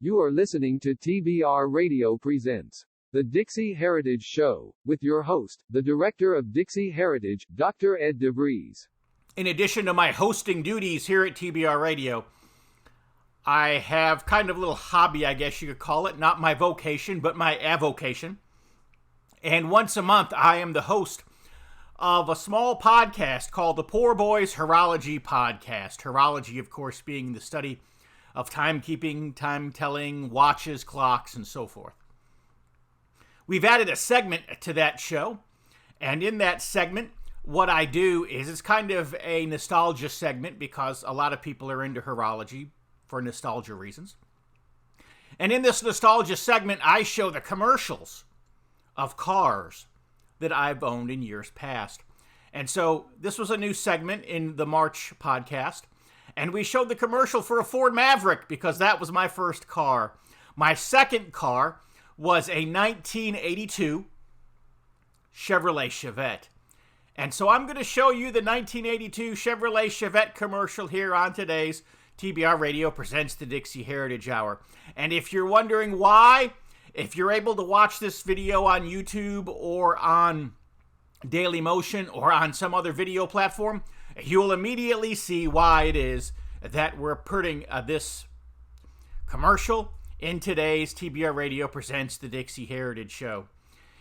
You are listening to TBR Radio presents the DIXIE Heritage Show, with your host, the Director of DIXIE Heritage, Dr. Ed DeVries. In addition to my hosting duties here at TBR Radio, I have kind of a little hobby, I guess you could call it. Not my vocation, but my avocation. And once a month, I am the host of a small podcast called the Poor Boys Horology Podcast. Horology, of course, being the study of timekeeping, time-telling, watches, clocks, and so forth. We've added a segment to that show, and in that segment, what I do is it's kind of a nostalgia segment because a lot of people are into horology for nostalgia reasons. And in this nostalgia segment, I show the commercials of cars that I've owned in years past. And so this was a new segment in the March podcast. And we showed the commercial for a Ford Maverick because that was my first car. My second car was a 1982 Chevrolet Chevette. And so I'm going to show you the 1982 Chevrolet Chevette commercial here on today's TBR Radio Presents the DIXIE Heritage Hour. And if you're wondering why, if you're able to watch this video on YouTube or on Dailymotion or on some other video platform, you'll immediately see why it is that we're putting this commercial in today's TBR Radio Presents the DIXIE Heritage Show.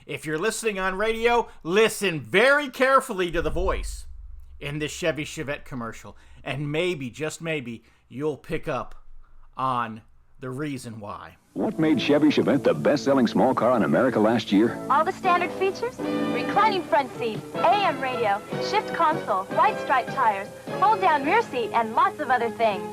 If you're listening on radio, listen very carefully to the voice in this Chevy Chevette commercial, and maybe, just maybe, you'll pick up on the reason why. What made Chevy Chevette the best-selling small car in America last year? All the standard features: reclining front seat, AM radio, shift console, white striped tires, fold-down rear seat, and lots of other things.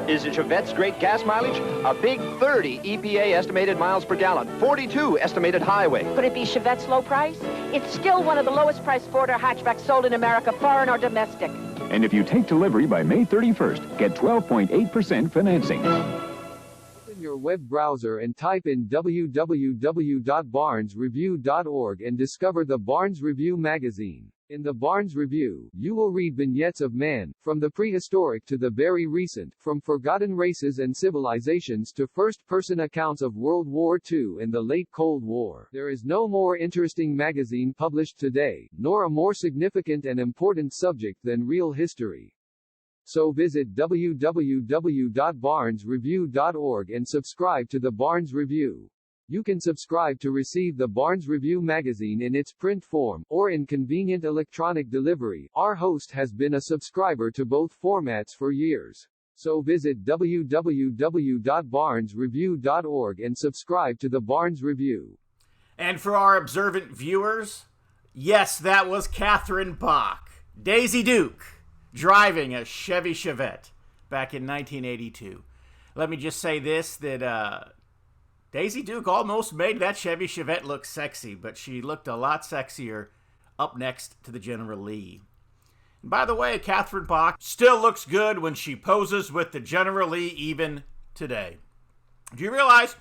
Is the Chevette's great gas mileage? A big 30 EPA estimated miles per gallon, 42 estimated highway. Could it be Chevette's low price? It's still one of the lowest priced Ford or hatchbacks sold in America, foreign or domestic. And if you take delivery by May 31st, get 12.8% financing. Open your web browser and type in www.barnesreview.org and discover the Barnes Review magazine. In the Barnes Review, you will read vignettes of man, from the prehistoric to the very recent, from forgotten races and civilizations to first-person accounts of World War II and the late Cold War. There is no more interesting magazine published today, nor a more significant and important subject than real history. So visit www.barnesreview.org and subscribe to the Barnes Review. You can subscribe to receive the Barnes Review magazine in its print form, or in convenient electronic delivery. Our host has been a subscriber to both formats for years. So visit www.barnesreview.org and subscribe to the Barnes Review. And for our observant viewers, yes, that was Catherine Bach, Daisy Duke, driving a Chevy Chevette back in 1982. Let me just say this, that Daisy Duke almost made that Chevy Chevette look sexy, but she looked a lot sexier up next to the General Lee. And by the way, Catherine Bach still looks good when she poses with the General Lee even today. Do you realize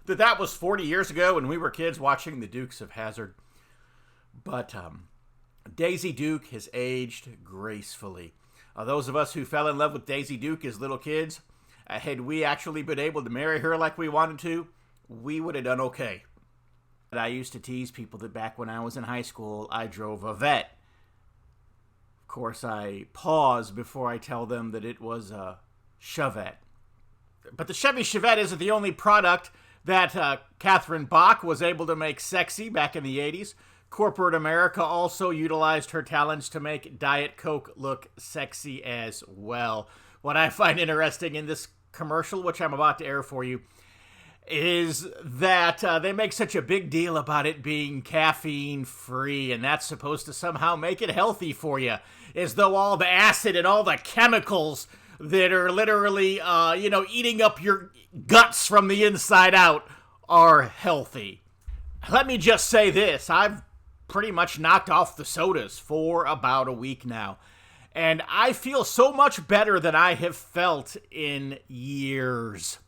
that that was 40 years ago when we were kids watching the Dukes of Hazzard? But Daisy Duke has aged gracefully. Those of us who fell in love with Daisy Duke as little kids, had we actually been able to marry her like we wanted to, we would have done okay. But I used to tease people that back when I was in high school, I drove a Vette. Of course, I pause before I tell them that it was a Chevette. But the Chevy Chevette isn't the only product that Catherine Bach was able to make sexy back in the 80s. Corporate America also utilized her talents to make Diet Coke look sexy as well. What I find interesting in this commercial, which I'm about to air for you, is that they make such a big deal about it being caffeine-free, and that's supposed to somehow make it healthy for you, as though all the acid and all the chemicals that are literally, eating up your guts from the inside out are healthy. Let me just say this, I've pretty much knocked off the sodas for about a week now, and I feel so much better than I have felt in years.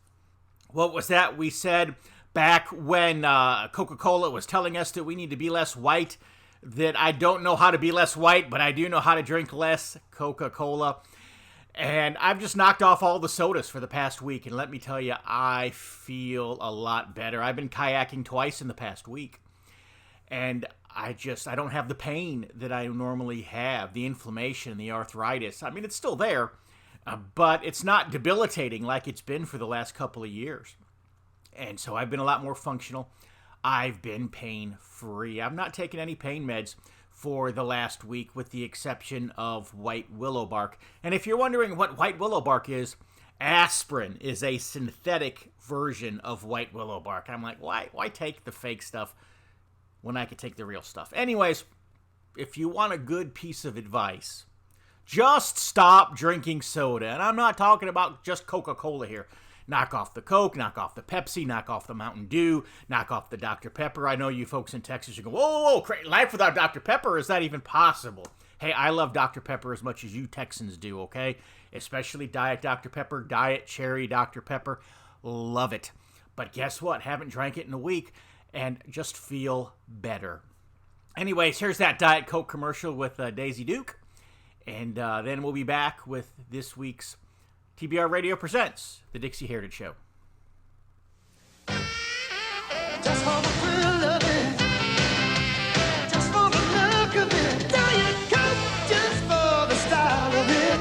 What was that we said back when Coca-Cola was telling us that we need to be less white? That I don't know how to be less white, but I do know how to drink less Coca-Cola. And I've just knocked off all the sodas for the past week, and let me tell you, I feel a lot better. I've been kayaking twice in the past week, and I don't have the pain that I normally have, the inflammation, the arthritis. I mean, it's still there, but it's not debilitating like it's been for the last couple of years. And so I've been a lot more functional. I've been pain-free. I've not taken any pain meds for the last week, with the exception of white willow bark. And if you're wondering what white willow bark is, aspirin is a synthetic version of white willow bark. I'm like, why take the fake stuff when I could take the real stuff? Anyways, if you want a good piece of advice, just stop drinking soda. And I'm not talking about just Coca-Cola here. Knock off the Coke, knock off the Pepsi, knock off the Mountain Dew, knock off the Dr. Pepper. I know you folks in Texas, you go, whoa, life without Dr. Pepper, is that even possible? Hey, I love Dr. Pepper as much as you Texans do, okay? Especially Diet Dr. Pepper, Diet Cherry Dr. Pepper. Love it. But guess what? Haven't drank it in a week and just feel better. Anyways, here's that Diet Coke commercial with Daisy Duke. And then we'll be back with this week's TBR Radio Presents The Dixie Heritage Show. Just for the thrill of it, just for the look of it, Diet Coke, just for the style of it,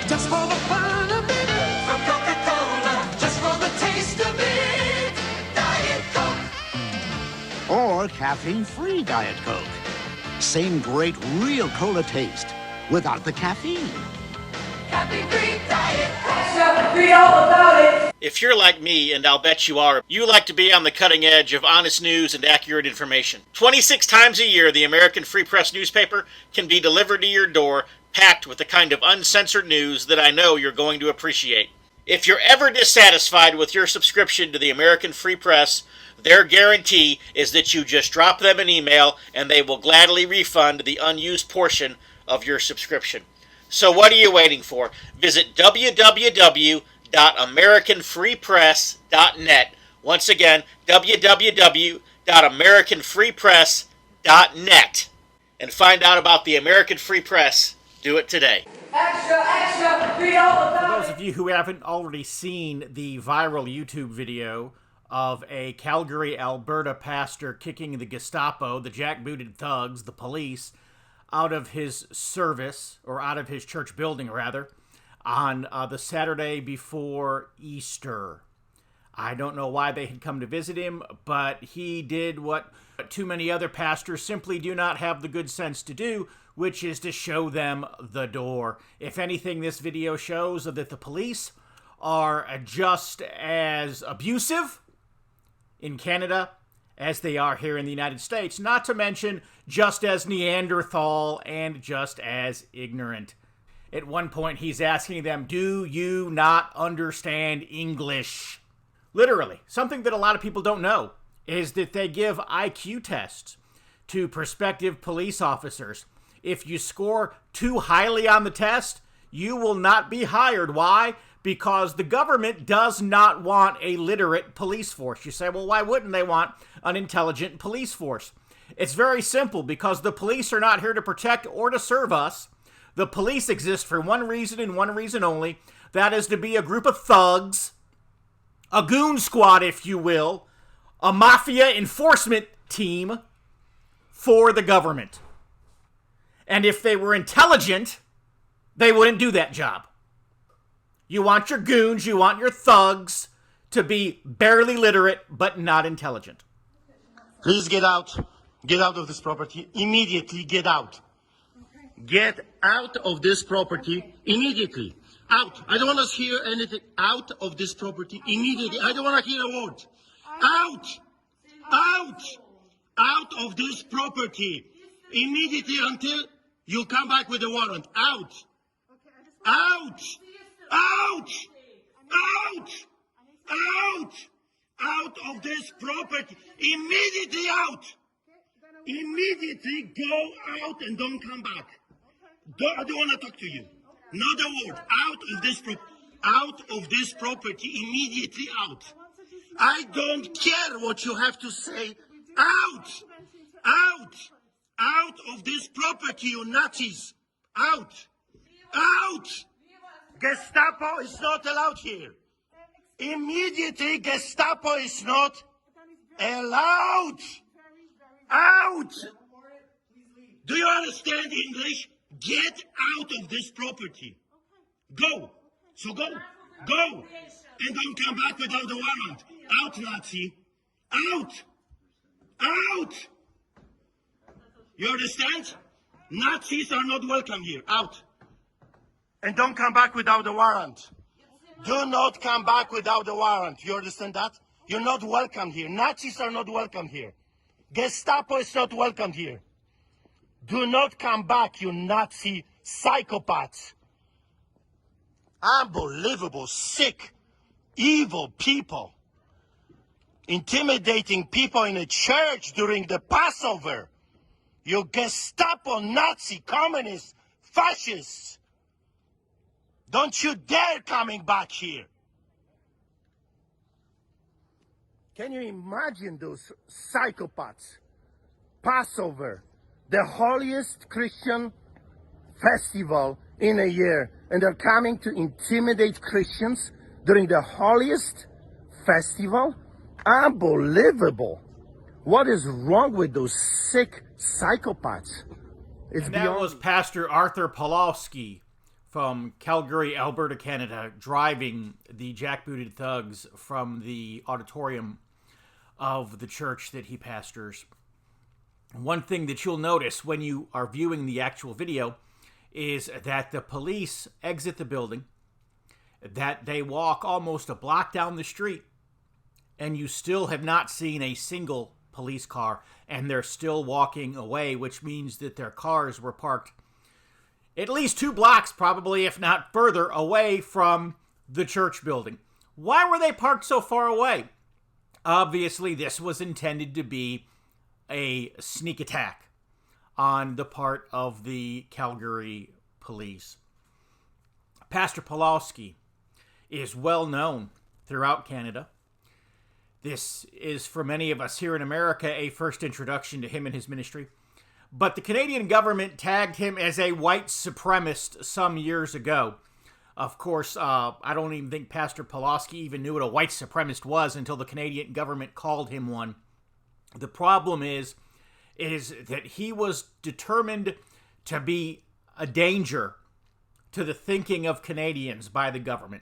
just for the fun of it, from Coca-Cola, just for the taste of it, Diet Coke. Or caffeine-free Diet Coke. Same great real cola taste without the caffeine. Caffeine-free Diet Coke. Read all about it. If you're like me, and I'll bet you are, you like to be on the cutting edge of honest news and accurate information. 26 times a year, the American Free Press newspaper can be delivered to your door, packed with the kind of uncensored news that I know you're going to appreciate. If you're ever dissatisfied with your subscription to the American Free Press, their guarantee is that you just drop them an email and they will gladly refund the unused portion of your subscription. So what are you waiting for? Visit www.americanfreepress.net. Once again, www.americanfreepress.net. And find out about the American Free Press. Do it today. Extra, read all about it. For those of you who haven't already seen the viral YouTube video of a Calgary, Alberta pastor kicking the Gestapo, the jackbooted thugs, the police, out of his service, or out of his church building, rather, on the Saturday before Easter. I don't know why they had come to visit him, but he did what too many other pastors simply do not have the good sense to do, which is to show them the door. If anything, this video shows that the police are just as abusive in Canada as they are here in the United States, not to mention just as Neanderthal and just as ignorant. At one point, he's asking them, do you not understand English? Literally, something that a lot of people don't know is that they give IQ tests to prospective police officers. If you score too highly on the test, you will not be hired. Why? Because the government does not want a literate police force. You say, well, why wouldn't they want an intelligent police force? It's very simple, because the police are not here to protect or to serve us. The police exist for one reason and one reason only. That is to be a group of thugs, a goon squad, if you will, a mafia enforcement team for the government. And if they were intelligent, they wouldn't do that job. You want your goons, you want your thugs to be barely literate, but not intelligent. Please get out. Get out of this property. Immediately get out. Get out of this property immediately. Out. I don't want to hear anything. Out of this property immediately. I don't want to hear a word. Out. Out. Out of this property immediately until you come back with a warrant. Out. Out. Out! Out! Out! Out of this property! Immediately out! Immediately go out and don't come back. I don't want to talk to you. Not a word. Out of this property. Immediately out. I don't care what you have to say. Out! Out! Out of this property, you Nazis! Out! Out! Gestapo is not allowed here. Immediately, Gestapo is not allowed. Out! Do you understand English? Get out of this property. Go. So go. Go. And don't come back without a warrant. Out, Nazi. Out. Out. You understand? Nazis are not welcome here. Out. And don't come back without a warrant. Do not come back without a warrant. You understand that? You're not welcome here. Nazis are not welcome here. Gestapo is not welcome here. Do not come back, you Nazi psychopaths. Unbelievable, sick, evil people. Intimidating people in a church during the Passover. You Gestapo, Nazi, communists, fascists. Don't you dare coming back here. Can you imagine those psychopaths? Passover, the holiest Christian festival in a year, and they're coming to intimidate Christians during the holiest festival? Unbelievable. What is wrong with those sick psychopaths? It's and that beyond... was Pastor Artur Pawlowski from Calgary, Alberta, Canada, driving the jackbooted thugs from the auditorium of the church that he pastors. One thing that you'll notice when you are viewing the actual video is that the police exit the building, that they walk almost a block down the street, and you still have not seen a single police car, and they're still walking away, which means that their cars were parked at least 2 blocks, probably, if not further, away from the church building. Why were they parked so far away? Obviously, this was intended to be a sneak attack on the part of the Calgary police. Pastor Pawlowski is well known throughout Canada. This is, for many of us here in America, a first introduction to him and his ministry. But the Canadian government tagged him as a white supremacist some years ago. Of course, I don't even think Pastor Pawlowski even knew what a white supremacist was until the Canadian government called him one. The problem is that he was determined to be a danger to the thinking of Canadians by the government,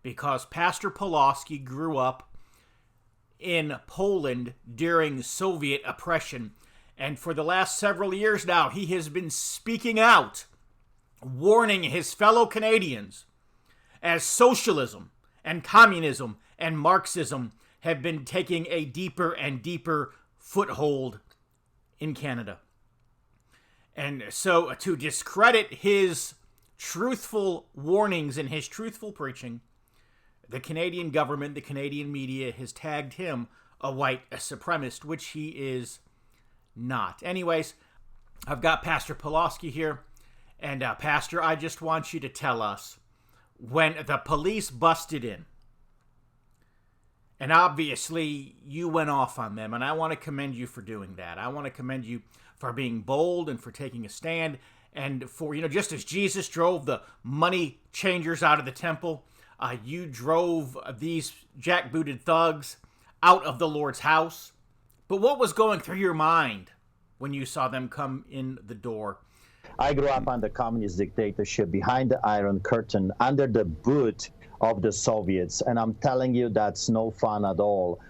because Pastor Pawlowski grew up in Poland during Soviet oppression. And for the last several years now, he has been speaking out, warning his fellow Canadians as socialism and communism and Marxism have been taking a deeper and deeper foothold in Canada. And so to discredit his truthful warnings and his truthful preaching, the Canadian government, the Canadian media has tagged him a white supremacist, which he is not. Anyways, I've got Pastor Pawlowski here, and Pastor, I just want you to tell us, when the police busted in, and obviously you went off on them, and I want to commend you for doing that. I want to commend you for being bold and for taking a stand, and for, just as Jesus drove the money changers out of the temple, you drove these jackbooted thugs out of the Lord's house. But what was going through your mind when you saw them come in the door? I grew up under communist dictatorship, behind the Iron Curtain, under the boot of the Soviets, and I'm telling you, that's no fun at all.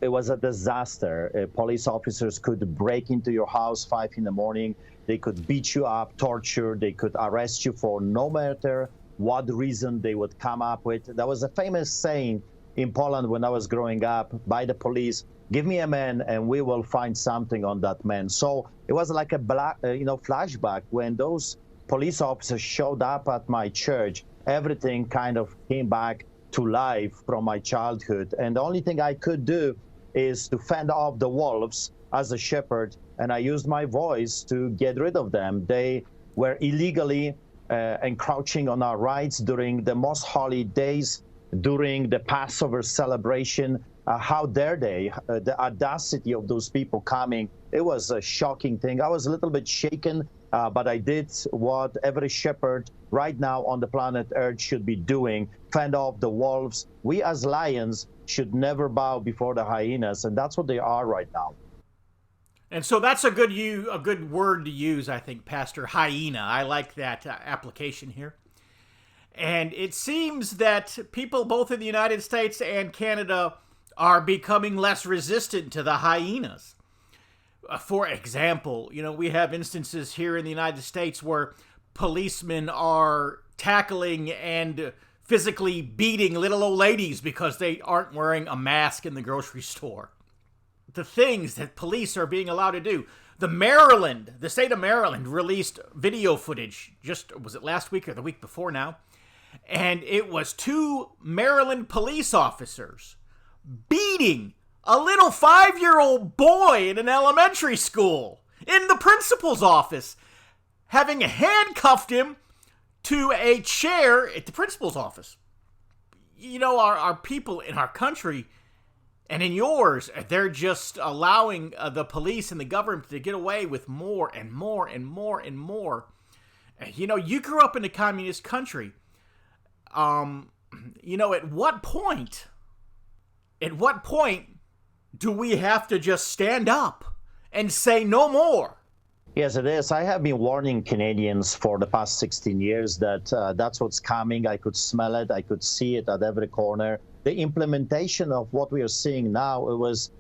It was a disaster. Police officers could break into your house 5 in the morning. They could beat you up, torture. They could arrest you for no matter what reason they would come up with. There was a famous saying in Poland when I was growing up by the police: "Give me a man and we will find something on that man." So it was like a flashback when those police officers showed up at my church. Everything kind of came back to life from my childhood. And the only thing I could do is to fend off the wolves as a shepherd. And I used my voice to get rid of them. They were illegally encroaching on our rights during the most holy days, during the Passover celebration. How dare they? The audacity of those people coming. It was a shocking thing. I was a little bit shaken but I did what every shepherd right now on the planet Earth should be doing, fend off the wolves. We as lions should never bow before the hyenas, and that's what they are right now. And so that's a good word to use, I think, Pastor. Hyena. I like that application here. And it seems that people both in the United States and Canada are becoming less resistant to the hyenas. For example, we have instances here in the United States where policemen are tackling and physically beating little old ladies because they aren't wearing a mask in the grocery store. The things that police are being allowed to do. The state of Maryland released video footage, was it last week or the week before now? And it was 2 Maryland police officers beating a little 5-year-old boy in an elementary school in the principal's office, having handcuffed him to a chair at the principal's office. Our people in our country and in yours, they're just allowing the police and the government to get away with more and more and more and more. You grew up in a communist country. At what point do we have to just stand up and say no more? Yes, it is. I have been warning Canadians for the past 16 years that that's what's coming. I could smell it. I could see it at every corner. The implementation of what we are seeing now,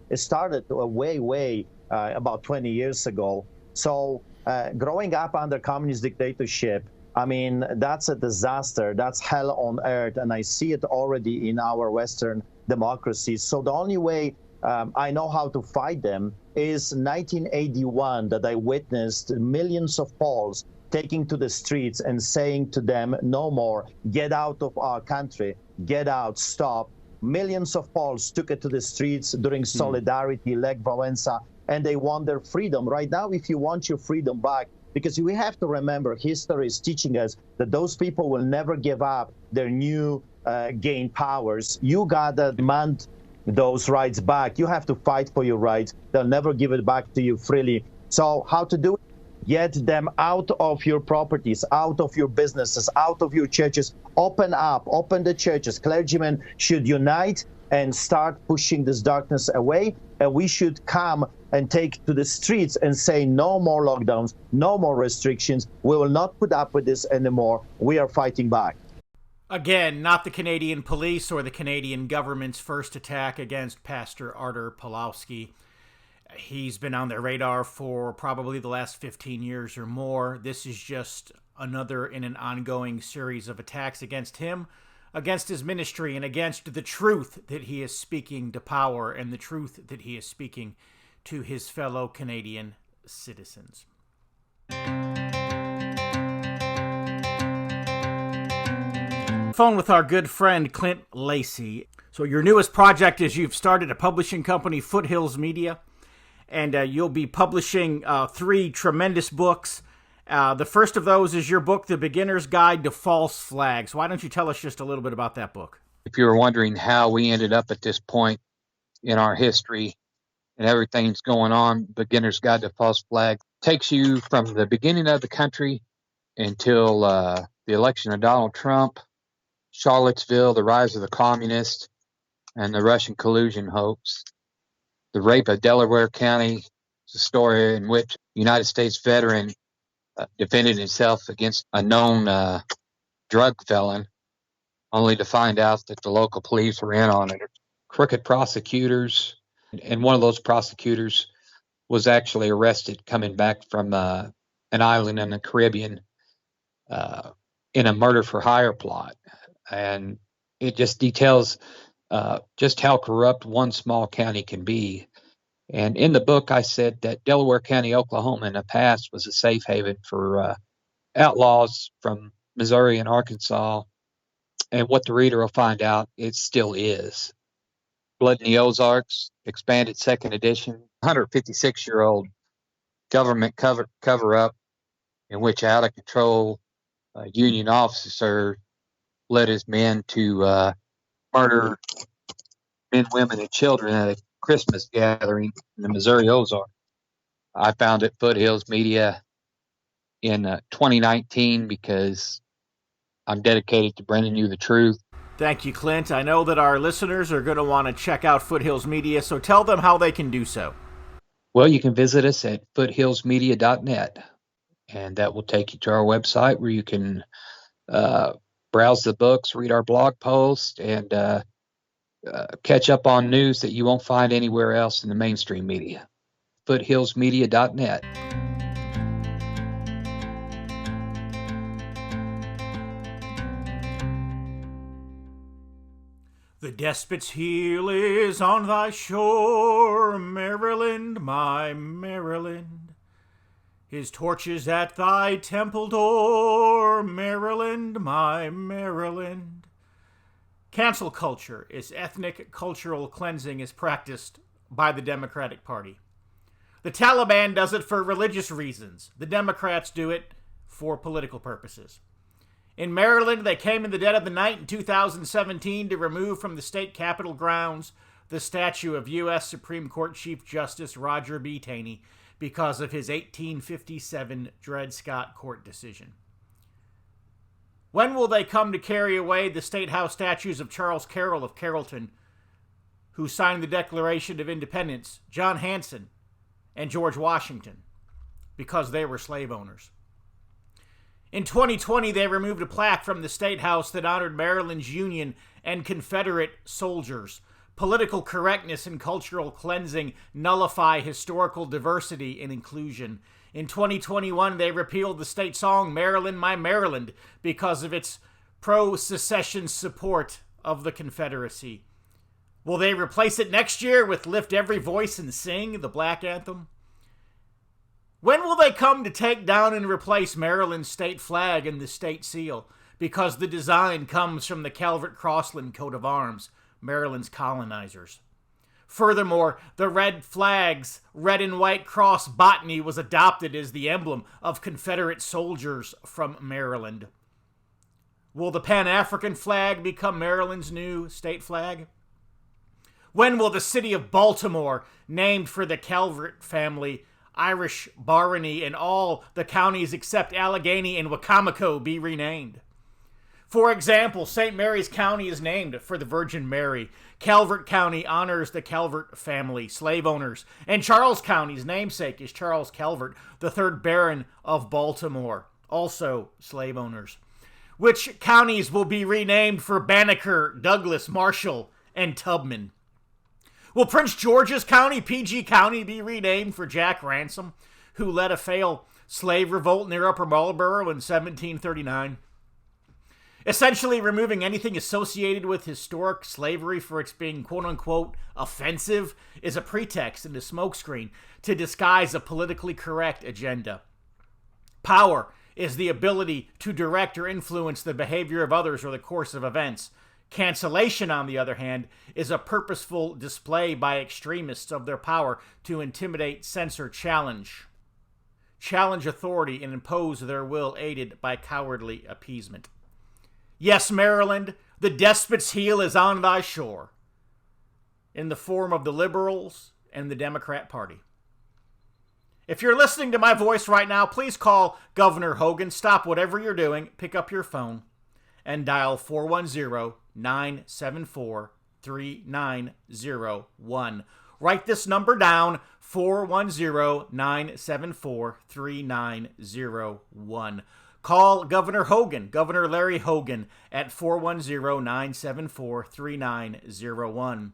it started way about 20 years ago. So growing up under communist dictatorship, I mean, that's a disaster. That's hell on earth. And I see it already in our Western democracies. So the only way I know how to fight them is 1981, that I witnessed millions of Poles taking to the streets and saying to them, no more, get out of our country, get out, stop. Millions of Poles took it to the streets during Solidarity, Lech Wałęsa, and they want their freedom. Right now, if you want your freedom back, because we have to remember, history is teaching us that those people will never give up their new gained powers. You gotta demand those rights back. You have to fight for your rights. They'll never give it back to you freely. So how to do it? Get them out of your properties, out of your businesses, out of your churches. Open the churches. Clergymen should unite and start pushing this darkness away. And we should come and take to the streets and say no more lockdowns, no more restrictions. We will not put up with this anymore. We are fighting back. Again, not the Canadian police or the Canadian government's first attack against Pastor Artur Pawlowski. He's been on their radar for probably the last 15 years or more. This is just another in an ongoing series of attacks against him, against his ministry, and against the truth that he is speaking to power and the truth that he is speaking to his fellow Canadian citizens. Phone with our good friend Clint Lacey. So your newest project is you've started a publishing company, Foothills Media, and you'll be publishing 3 tremendous books. The first of those is your book, The Beginner's Guide to False Flags. Why don't you tell us just a little bit about that book? If you were wondering how we ended up at this point in our history and everything that's going on, Beginner's Guide to False Flags takes you from the beginning of the country until the election of Donald Trump, Charlottesville, the rise of the communists, and the Russian collusion hoax. The rape of Delaware County is a story in which a United States veteran defended himself against a known drug felon, only to find out that the local police were in on it. Crooked prosecutors, and one of those prosecutors was actually arrested coming back from an island in the Caribbean in a murder for hire plot. And it just details just how corrupt one small county can be. And in the book, I said that Delaware County, Oklahoma, in the past was a safe haven for outlaws from Missouri and Arkansas. And what the reader will find out, it still is. Blood in the Ozarks, expanded second edition, 156-year-old government cover-up in which out-of-control Union officer led his men to murder men, women, and children at a Christmas gathering in the Missouri Ozarks. I found at Foothills Media in 2019 because I'm dedicated to bringing you the truth. Thank you, Clint. I know that our listeners are going to want to check out Foothills Media, so tell them how they can do so. Well, you can visit us at foothillsmedia.net, and that will take you to our website where you can browse the books, read our blog posts, and catch up on news that you won't find anywhere else in the mainstream media. foothillsmedia.net. The despot's heel is on thy shore, Maryland, my Maryland. His torches at thy temple door, Maryland, my Maryland. Cancel culture is ethnic cultural cleansing is practiced by the Democratic Party. The Taliban does it for religious reasons. The Democrats do it for political purposes. In Maryland, they came in the dead of the night in 2017 to remove from the state capitol grounds the statue of U.S. Supreme Court Chief Justice Roger B. Taney because of his 1857 Dred Scott court decision. When will they come to carry away the State House statues of Charles Carroll of Carrollton, who signed the Declaration of Independence, John Hanson, and George Washington, because they were slave owners? In 2020, they removed a plaque from the State House that honored Maryland's Union and Confederate soldiers. Political correctness and cultural cleansing nullify historical diversity and inclusion. In 2021, they repealed the state song Maryland, My Maryland because of its pro-secession support of the Confederacy. Will they replace it next year with Lift Every Voice and Sing, the Black Anthem? When will they come to take down and replace Maryland's state flag and the state seal? Because the design comes from the Calvert-Crossland coat of arms, Maryland's colonizers. Furthermore, the red flag's red and white cross botany was adopted as the emblem of Confederate soldiers from Maryland. Will the Pan-African flag become Maryland's new state flag? When will the city of Baltimore, named for the Calvert family, Irish barony, and all the counties except Allegheny and Wacomico be renamed? For example, St. Mary's County is named for the Virgin Mary. Calvert County honors the Calvert family, slave owners. And Charles County's namesake is Charles Calvert, the 3rd Baron of Baltimore, also slave owners. Which counties will be renamed for Banneker, Douglas, Marshall, and Tubman? Will Prince George's County, PG County, be renamed for Jack Ransom, who led a failed slave revolt near Upper Marlboro in 1739? Essentially removing anything associated with historic slavery for its being quote-unquote offensive is a pretext and a smokescreen to disguise a politically correct agenda. Power is the ability to direct or influence the behavior of others or the course of events. Cancellation, on the other hand, is a purposeful display by extremists of their power to intimidate, censor, challenge authority, and impose their will aided by cowardly appeasement. Yes, Maryland, the despot's heel is on thy shore, in the form of the liberals and the Democrat Party. If you're listening to my voice right now, please call Governor Hogan. Stop whatever you're doing, pick up your phone, and dial 410-974-3901. Write this number down, 410-974-3901. Call Governor Hogan, Governor Larry Hogan, at 410-974-3901.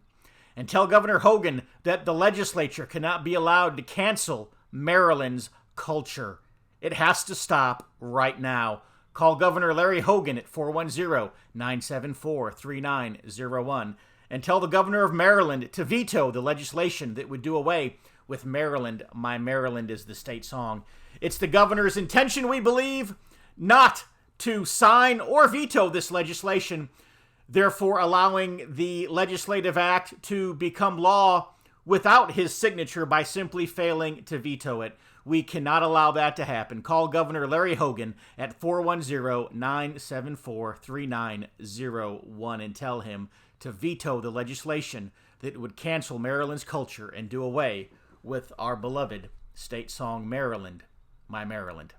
And tell Governor Hogan that the legislature cannot be allowed to cancel Maryland's culture. It has to stop right now. Call Governor Larry Hogan at 410-974-3901 and tell the governor of Maryland to veto the legislation that would do away with Maryland, My Maryland is the state song. It's the governor's intention, we believe, not to sign or veto this legislation, therefore allowing the legislative act to become law without his signature by simply failing to veto it. We cannot allow that to happen. Call Governor Larry Hogan at 410-974-3901 and tell him to veto the legislation that would cancel Maryland's culture and do away with our beloved state song, Maryland, My Maryland.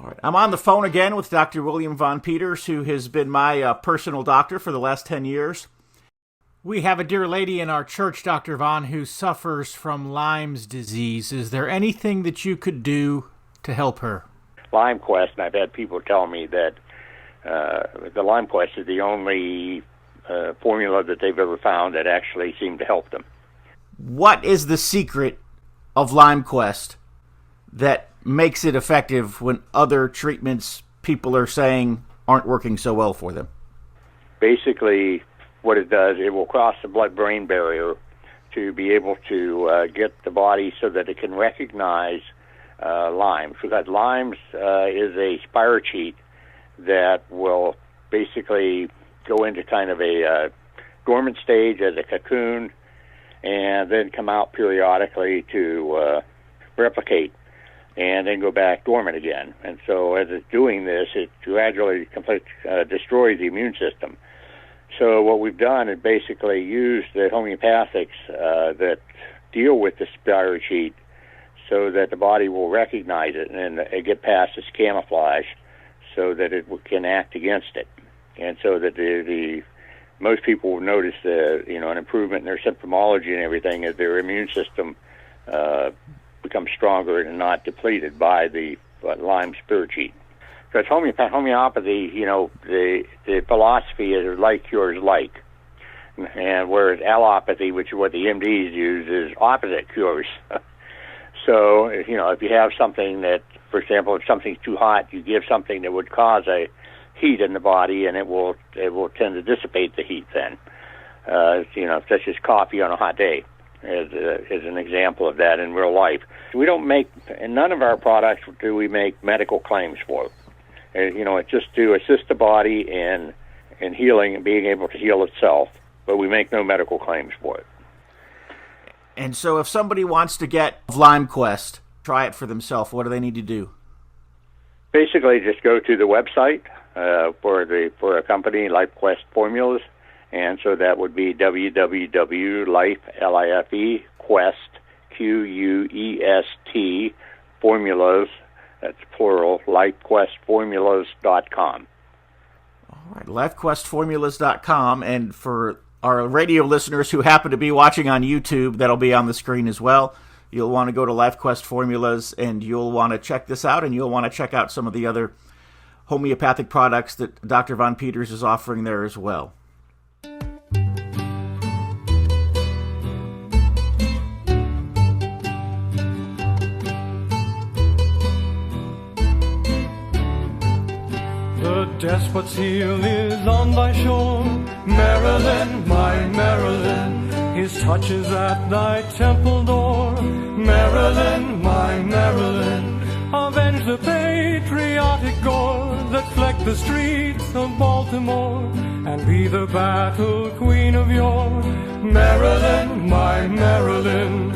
right. I'm on the phone again with Dr. William Von Peters, who has been my personal doctor for the last 10 years. We have a dear lady in our church, Dr. Von, who suffers from Lyme's disease. Is there anything that you could do to help her? Lyme Quest, and I've had people tell me that the Lyme Quest is the only formula that they've ever found that actually seemed to help them. What is the secret of Lyme Quest that makes it effective when other treatments people are saying aren't working so well for them? Basically, what it does, it will cross the blood-brain barrier to be able to get the body so that it can recognize Lyme. Because Lyme is a spirochete that will basically go into kind of a dormant stage as a cocoon and then come out periodically to replicate and then go back dormant again. And so as it's doing this, it gradually destroys the immune system. So what we've done is basically use the homeopathics that deal with the spirochete so that the body will recognize it and get past its camouflage so that it can act against it. And so that the most people will notice an improvement in their symptomology and everything as their immune system becomes stronger and not depleted by the Lyme spirochete. Because homeopathy, the philosophy is like cures like. And whereas allopathy, which is what the MDs use, is opposite cures. So, if you have something that, for example, if something's too hot, you give something that would cause a heat in the body, and it will tend to dissipate the heat then. Such as coffee on a hot day is an example of that in real life. We don't make, in none of our products do we make medical claims for. It's just to assist the body in healing and being able to heal itself, but we make no medical claims for it. And so if somebody wants to get Lyme Quest, try it for themselves, what do they need to do? Basically, just go to the website for a company, Life Quest Formulas, and so that would be www.life, Quest, Quest, Formulas, that's plural, lifequestformulas.com. All right, lifequestformulas.com, and for our radio listeners who happen to be watching on YouTube, that'll be on the screen as well. You'll want to go to LifeQuest Formulas, and you'll want to check this out, and you'll want to check out some of the other homeopathic products that Dr. Von Peters is offering there as well. The despot's heel is on thy shore, Maryland, my Maryland. His touch is at thy temple door, Maryland, my Maryland. Avenge the patriotic gore that flecked the streets of Baltimore, and be the battle queen of yore, Maryland, my Maryland.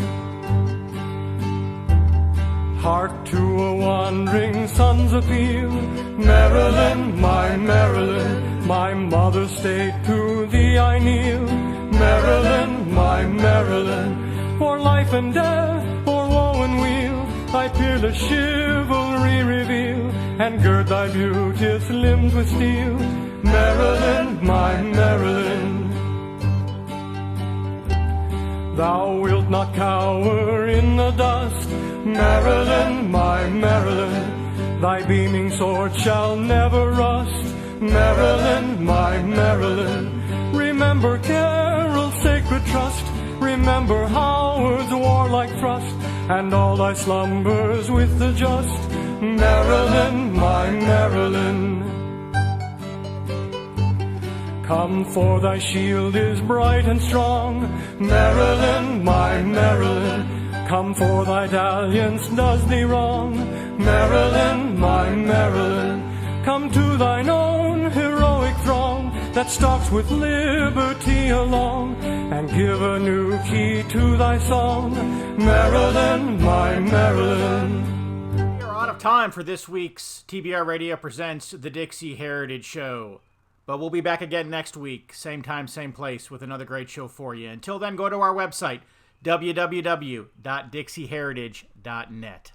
Hark to a wandering son's appeal, Maryland, my Maryland. My mother's state, to thee I kneel, Maryland, my Maryland. For life and death, for woe and weal, thy peerless chivalry reveal, and gird thy beauteous limbs with steel, Maryland, my Maryland. Thou wilt not cower in the dust, Maryland, my Maryland. Thy beaming sword shall never rust, Maryland, my Maryland. Remember Carroll's sacred trust, remember Howard's warlike thrust, and all thy slumbers with the just, Maryland, my Maryland. Come, for thy shield is bright and strong, Maryland, my Maryland. Come, for thy dalliance does thee wrong, Maryland, my Maryland. Come to thine own heroic throng that stalks with liberty along, and give a new key to thy song, Maryland, my Maryland. We're out of time for this week's TBR Radio Presents the Dixie Heritage Show. But we'll be back again next week, same time, same place, with another great show for you. Until then, go to our website, www.dixieheritage.net.